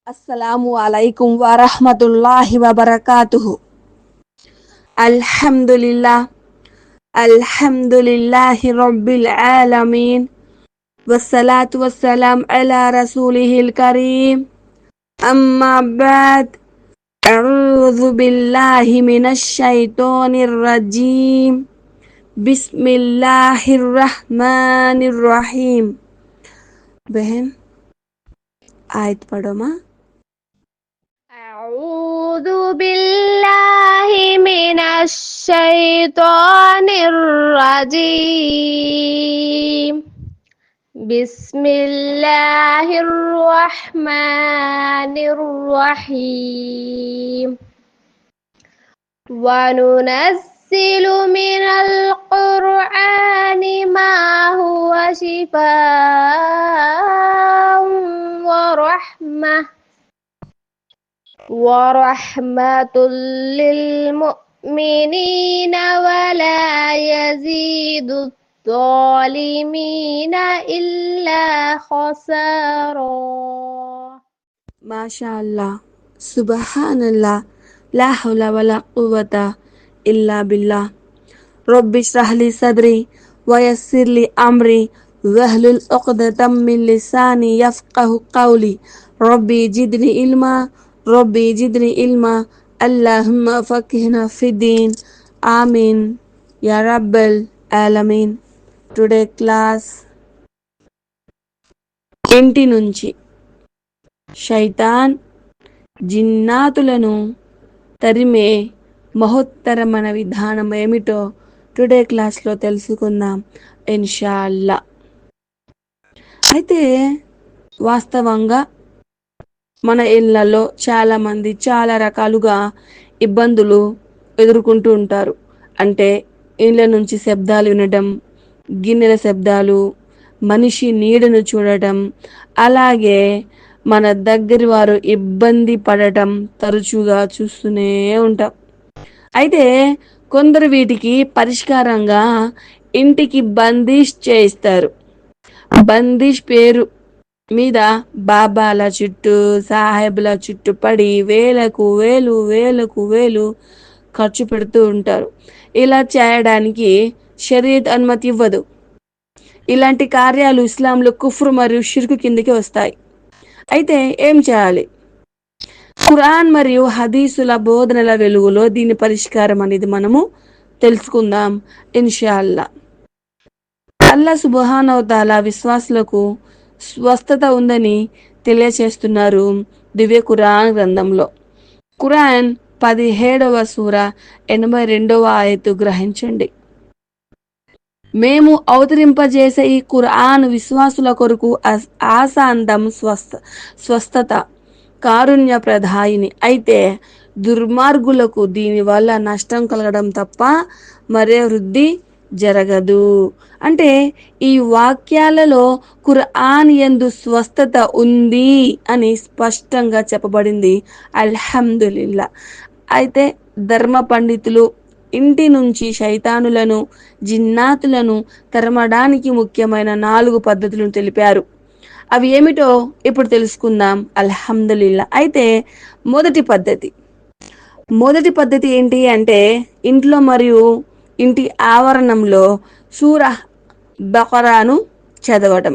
Assalamu alaikum wa rahmatullahi wa barakatuhu. Alhamdulillah, alhamdulillahi rabbil alamin. Wassalatu wassalam ala rasulihil kareem. Amma ba'd. A'udhu billahi minash shaitanir rajim. Bismillahirrahmanirrahim. बहन आयत पढ़ो माँ. أعوذ بالله من الشيطان الرجيم بسم الله الرحمن الرحيم وننزل من القرآن ما هو شفاء ورحمة للمؤمنين ولا يزيد الظالمين إلا خسارا. माशाअल्लाह, सुबहानल्लाह, ला हौला वला कुव्वता इल्ला बिल्लाह. रब्बि इश्रह ली सदरी वयस्सिर ली अमरी वहलुल उक़दतम मिन लिसानी यफ़क़हु क़ौली. रब्बी जिदनी इल्मा, रब्बी जिदनी इल्मा, अल्लाहुम्मा फ़क़िहना फ़िद्दीन. आमीन या रब्बल आलमीन. టుడే క్లాస్ ఇంటి నుంచి శైతాన్ జిన్నాతులను తరిమే మహోత్తరమైన విధానం ఏమిటో టుడే క్లాస్లో తెలుసుకుందాం ఇన్షాల్లా. అయితే వాస్తవంగా మన ఇళ్లలో చాలామంది చాలా రకాలుగా ఇబ్బందులు ఎదుర్కొంటూ ఉంటారు. అంటే ఇళ్ళ నుంచి శబ్దాలు వినడం, గిన్నెల శబ్దాలు, మనిషి నీడను చూడటం, అలాగే మన దగ్గర వారు ఇబ్బంది పడటం తరచుగా చూస్తూనే ఉంటాం. అయితే కొందరు వీటికి పరిష్కారంగా ఇంటికి బందిష్ చేయిస్తారు. బందిష్ పేరు మీద బాబాల చుట్టూ, సాహెబ్ల చుట్టూ పడి వేలకు వేలు ఖర్చు పెడుతూ ఉంటారు. ఇలా చేయడానికి షరియత్ అనుమతి ఇవ్వదు. ఇలాంటి కార్యాలు ఇస్లాంలో కుఫ్రు మరియు షిర్కు కిందికి వస్తాయి. అయితే ఏం చేయాలి? ఖురాన్ మరియు హదీసుల బోధనల వెలుగులో దీని పరిష్కారం అనేది మనము తెలుసుకుందాం ఇన్షాల్లా. అల్లా సుబ్హానహు తఆలా విశ్వాసులకు స్వస్థత ఉందని తెలియచేస్తున్నారు దివ్య ఖురాన్ గ్రంథంలో. ఖురాన్ 17వ సూర 82వ ఆయతు గ్రహించండి. మేము అవతరింపజేసే ఈ ఖురాన్ విశ్వాసుల కొరకు ఆశాంతం, స్వస్థత, కారుణ్య ప్రదాయిని. అయితే దుర్మార్గులకు దీనివల్ల నష్టం కలగడం తప్ప మరే వృద్ధి జరగదు. అంటే ఈ వాక్యాలలో ఖురాన్ యందు స్వస్థత ఉంది అని స్పష్టంగా చెప్పబడింది. అల్హమ్దులిల్లా. అయితే ధర్మ పండితులు ఇంటి నుంచి శైతానులను, జిన్నాతులను తరమడానికి ముఖ్యమైన 4 పద్ధతులను తెలిపారు. అవి ఏమిటో ఇప్పుడు తెలుసుకుందాం అల్హమ్దులిల్లా. అయితే మొదటి పద్ధతి ఏంటి అంటే ఇంట్లో మరియు ఇంటి ఆవరణంలో సూరా బకరాను చదవటం.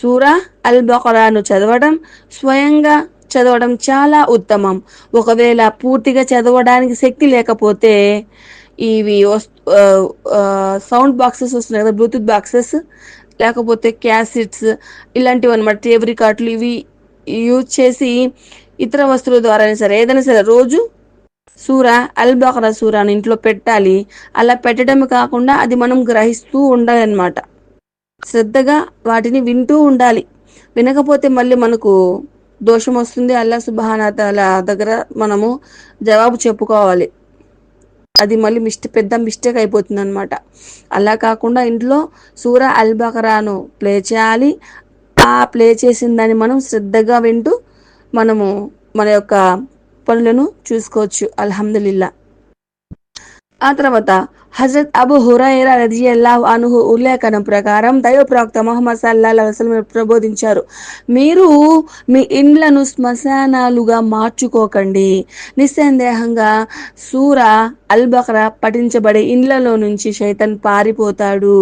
సూరా అల్ బకరాను చదవడం, స్వయంగా చదవడం చాలా ఉత్తమం. ఒకవేళ పూర్తిగా చదవడానికి శక్తి లేకపోతే ఇవి సౌండ్ బాక్సెస్ వస్తున్నాయి కదా, బ్లూటూత్ బాక్సెస్, లేకపోతే క్యాసెట్స్ ఇలాంటివి అనమాట, టేప్ రికార్డులు, ఇవి యూజ్ చేసి ఇతర వస్తువుల ద్వారా సరే ఏదైనా సరే రోజు సూరా అల్ బకరా సూరాను ఇంట్లో పెట్టాలి. అలా పెట్టడం కాకుండా అది మనం గ్రహిస్తూ ఉండాలి అన్నమాట. శ్రద్ధగా వాటిని వింటూ ఉండాలి. వినకపోతే మళ్ళీ మనకు దోషం వస్తుంది. అల్లా సుబ్హానహు తఆలా దగ్గర మనము జవాబు చెప్పుకోవాలి. అది మళ్ళీ పెద్ద మిస్టేక్ అయిపోతుంది అనమాట. అలా కాకుండా ఇంట్లో సూరా అల్ బకరాను ప్లే చేయాలి. ఆ ప్లే చేసిన దాన్ని మనం శ్రద్ధగా వింటూ మనము మన యొక్క పనులను చూసుకోవచ్చు. అల్హమ్దులిల్లా. ఆ తర్వాత హజరత్ అబు హురైరా రజియల్లాహు అన్హు ఉల్లేఖనం ప్రకారం దైవ ప్రవక్త ముహమ్మద్ సల్లల్లాహు అలైహి వసల్లం ప్రబోధించారు, మీరు మీ ఇండ్లను శ్మశానాలుగా మార్చుకోకండి. నిస్సందేహంగా సూర అల్ బకరా పఠించబడే ఇండ్లలో నుంచి శైతాన్ పారిపోతాడు.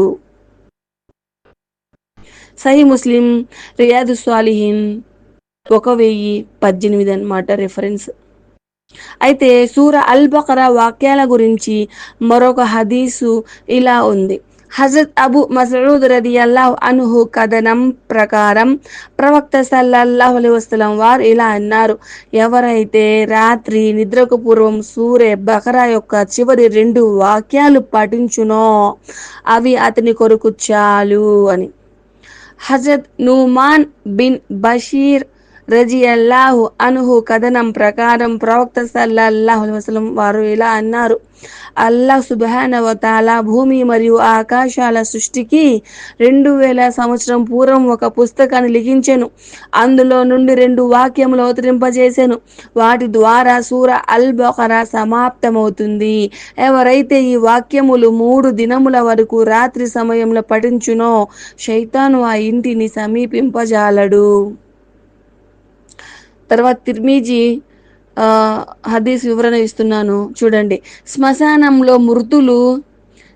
సహీ ముస్లిం రియాదు సాలిహీన్ 1018 అన్నమాట రెఫరెన్స్. అయితే సూర అల్ బకరా వాక్యాల గురించి మరొక హదీసు ఇలా ఉంది. హజరత్ అబు మసూద్ రదియల్లాహు అన్హు కథనం ప్రకారం ప్రవక్త సల్లల్లాహు అలైహి వసల్లం వారు ఇలా అన్నారు, ఎవరైతే రాత్రి నిద్రకు పూర్వం సూరే బకరా యొక్క చివరి 2 వాక్యాలు పఠించునో అవి అతని కొరకు చాలు అని. హజరత్ నుమాన్ బిన్ బషీర్ రజియల్లాహు అన్హు కథనం ప్రకారం ప్రవక్త సల్లల్లాహు అలైహి వసల్లం వారు ఇలా అన్నారు, అల్లాహ్ సుబ్హానహు వ తఆలా భూమి మరియు ఆకాశాల సృష్టికి 2000 సంవత్సరం పూర్వం ఒక పుస్తకాన్ని లిఖించెను. అందులో నుండి 2 వాక్యములు అవతరింపజేసెను. వాటి ద్వారా సూర అల్ బకరా సమాప్తమవుతుంది. ఎవరైతే ఈ వాక్యములు 3 దినముల వరకు రాత్రి సమయంలో పఠించునో శైతాను ఆ ఇంటిని సమీపింపజాలడు. తర్వాత తిర్మిజీ హదీస్ వివరణ ఇస్తున్నాను చూడండి. శ్మశానంలో మృతులు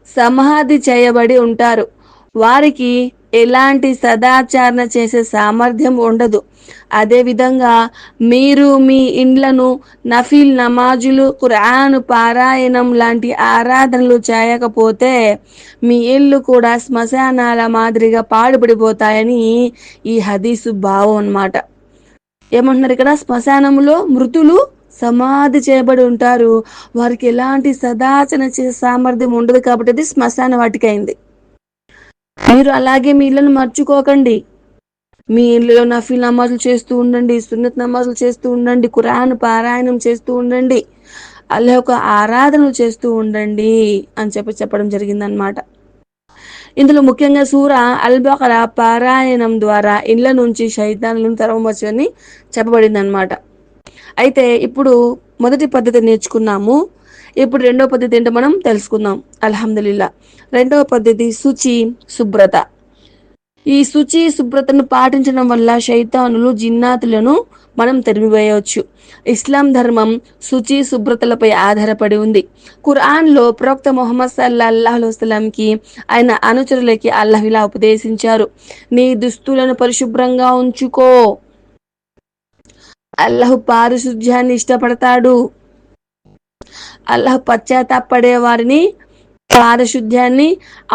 సమాధి చేయబడి ఉంటారు. వారికి ఎలాంటి సదాచరణ చేసే సామర్థ్యం ఉండదు. అదేవిధంగా మీరు మీ ఇండ్లను నఫిల్ నమాజులు, ఖురాన్ పారాయణం లాంటి ఆరాధనలు చేయకపోతే మీ ఇల్లు కూడా శ్మశానాల మాదిరిగా పాడుపడిపోతాయని ఈ హదీసు భావం అన్నమాట. ఏమంటున్నారు ఇక్కడ? శ్మశానంలో మృతులు సమాధి చేయబడి ఉంటారు. వారికి ఎలాంటి సదాచరణ చేసే సామర్థ్యం ఉండదు కాబట్టి అది శ్మశాన వాటిక అయింది. మీరు అలాగే మీ ఇళ్లను మర్చుకోకండి. మీ ఇళ్ళలో నఫిల్ నమాజులు చేస్తూ ఉండండి, సున్నత్ నమాజులు చేస్తూ ఉండండి, ఖురాన్ పారాయణం చేస్తూ ఉండండి, అల్లాహ్ యొక్క ఆరాధనలు చేస్తూ ఉండండి అని చెప్పడం జరిగిందనమాట. ఇందులో ముఖ్యంగా సూర అల్ బకరా పారాయణం ద్వారా ఇళ్ల నుంచి శైతానులను తరమవచ్చని చెప్పబడింది అనమాట. అయితే ఇప్పుడు మొదటి పద్ధతి నేర్చుకున్నాము. ఇప్పుడు రెండో పద్ధతి ఏంటో మనం తెలుసుకుందాం. అల్హమ్దులిల్లా. రెండవ పద్ధతి శుచి శుభ్రత. ఈ శుచి శుభ్రతను పాటించడం వల్ల శైతానులు జిన్నాతులను మనం తరిమివేయవచ్చు. ఇస్లాం ధర్మం శుచి శుభ్రతలపై ఆధారపడి ఉంది. ఖురాన్లో ప్రవక్త ముహమ్మద్ సల్లల్లాహు అలైహి వసల్లంకి ఆయన అనుచరులకి అల్లాహ్ ఇలా ఉపదేశించారు, నీ దుస్తులను పరిశుభ్రంగా ఉంచుకో. అల్లాహ్ పారిశుధ్యాన్ని ఇష్టపడతాడు. అల్లాహ్ పశ్చాత్తాపడే వారిని, పారిశుధ్యాన్ని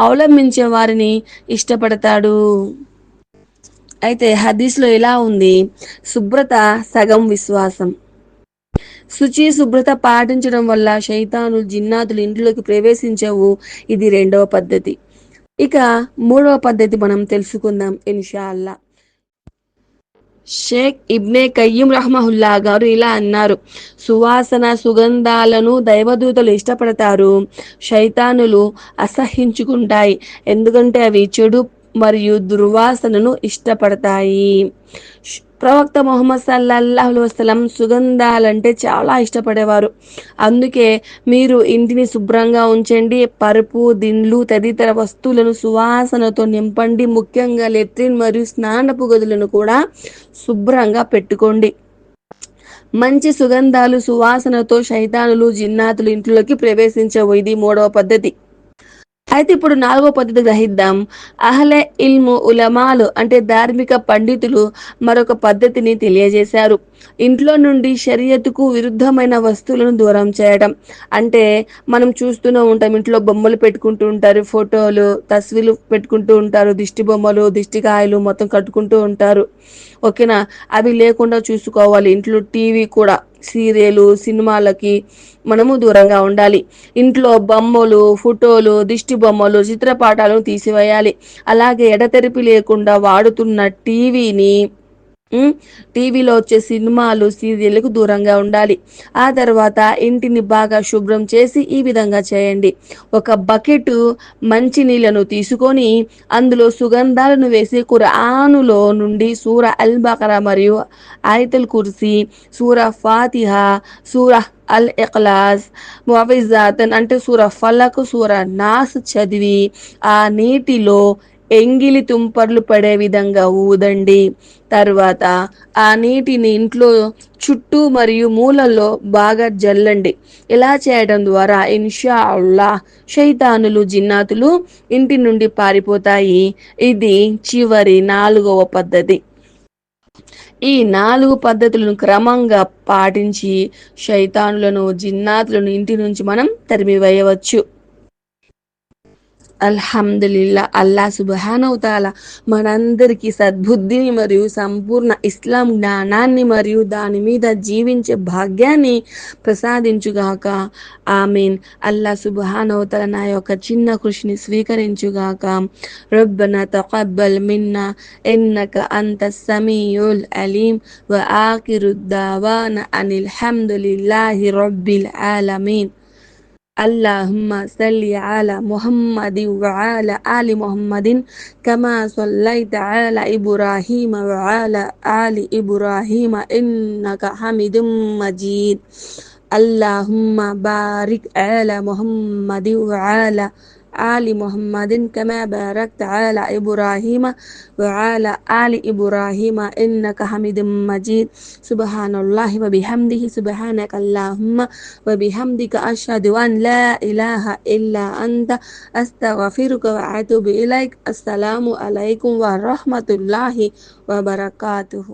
అవలంబించే వారిని ఇష్టపడతాడు. అయితే హదీస్లో ఇలా ఉంది, శుభ్రత సగం విశ్వాసం. శుచి శుభ్రత పాటించడం వల్ల శైతాను జిన్నాతులు ఇంట్లోకి ప్రవేశించవు. ఇది రెండవ పద్ధతి. ఇక మూడవ పద్ధతి మనం తెలుసుకుందాం ఇన్షా అల్లా. షేక్ ఇబ్నే కయ్యిం రహ్మహుల్లా గారు ఇలా అన్నారు, సువాసన సుగంధాలను దైవదూతలు ఇష్టపడతారు, శైతానులు అసహించుకుంటాయి, ఎందుకంటే అవి చెడు మరియు దుర్వాసనను ఇష్టపడతాయి. ప్రవక్త ముహమ్మద్ సల్లల్లాహు అలైహి వసల్లం సుగంధాలంటే చాలా ఇష్టపడేవారు. అందుకే మీరు ఇంటిని శుభ్రంగా ఉంచండి, పరుపు దిండ్లు తదితర వస్తువులను సువాసనతో నింపండి. ముఖ్యంగా లెట్రిన్ మరియు స్నానపు గదులను కూడా శుభ్రంగా పెట్టుకోండి. మంచి సుగంధాలు సువాసనతో శైతానులు జిన్నాతులు ఇంట్లోకి ప్రవేశించవు. ఇది మూడవ పద్ధతి. అయితే ఇప్పుడు నాలుగో పద్ధతి గ్రహిద్దాం. అహ్లే ఇల్ము ఉలమాలు అంటే ధార్మిక పండితులు మరొక పద్ధతిని తెలియజేశారు. ఇంట్లో నుండి షరియతుకు విరుద్ధమైన వస్తువులను దూరం చేయడం. అంటే మనం చూస్తూనే ఉంటాం, ఇంట్లో బొమ్మలు పెట్టుకుంటూ ఉంటారు, ఫోటోలు తస్వీర్లు పెట్టుకుంటూ ఉంటారు, దిష్టి బొమ్మలు దిష్టికాయలు మొత్తం కట్టుకుంటూ ఉంటారు. ఓకేనా? అవి లేకుండా చూసుకోవాలి. ఇంట్లో టీవీ కూడా, సీరియలు సినిమాలకి మనము దూరంగా ఉండాలి. ఇంట్లో బొమ్మలు ఫోటోలు దిష్టి బొమ్మలు చిత్రపటాలను తీసివేయాలి. అలాగే ఎడతెరిపి లేకుండా వాడుతున్న టీవీని ఉమ్, టీవీలో వచ్చే సినిమాలు సీరియళ్ళకు దూరంగా ఉండాలి. ఆ తర్వాత ఇంటిని బాగా శుభ్రం చేసి ఈ విధంగా చేయండి. ఒక బకెట్ మంచి నీళ్లను తీసుకొని అందులో సుగంధాలను వేసి ఖురానులో నుండి సూర అల్ బకరా మరియు ఆయతుల్ కుర్సీ, సూర ఫాతిహా, సూర అల్ ఇఖ్లాస్, ముఅవిజాతన్ అంటే సూర ఫలక్, సూర నాస్ చదివి ఆ నీటిలో ఎంగిలి తుంపర్లు పడే విధంగా ఊదండి. తర్వాత ఆ నీటిని ఇంట్లో చుట్టూ మరియు మూలల్లో బాగా జల్లండి. ఇలా చేయడం ద్వారా ఇన్షా అల్లాహ్ షైతానులు జిన్నాతులు ఇంటి నుండి పారిపోతాయి. ఇది చివరి 4వ పద్ధతి. ఈ 4 పద్ధతులను క్రమంగా పాటించి శైతానులను జిన్నాతులను ఇంటి నుంచి మనం తరిమివేయవచ్చు. అల్హమ్దులిల్లా అల్లా సుబ్హానహు తాలా మనందరికీ సద్బుద్ధిని మరియు సంపూర్ణ ఇస్లాం జ్ఞానాన్ని మరియు దాని మీద జీవించే భాగ్యాన్ని ప్రసాదించుగాక. ఆమీన్. అల్లా సుబ్హానహు తాలా నా యొక్క చిన్న కృషిని స్వీకరించుగాక. రబ్బనా తకబ్బల్ మిన్నా ఇన్నక అంత సమీయుల్ అలీం వ ఆఖిరు దావానా అనిల్ హమ్దులిల్లాహి రబ్బిల్ ఆలమీన్. اللهم صل على محمد وعلى آل محمد كما صليت على إبراهيم وعلى آل إبراهيم إنك حميد مجيد. اللهم بارك على محمد وعلى آل محمد كما باركت على إبراهيم وعلى آل إبراهيم إنك حميد مجيد. سبحان الله وبحمده سبحانك اللهم وبحمدك أشهد أن لا إله إلا أنت أستغفرك وأتوب إليك. السلام عليكم ورحمة الله وبركاته.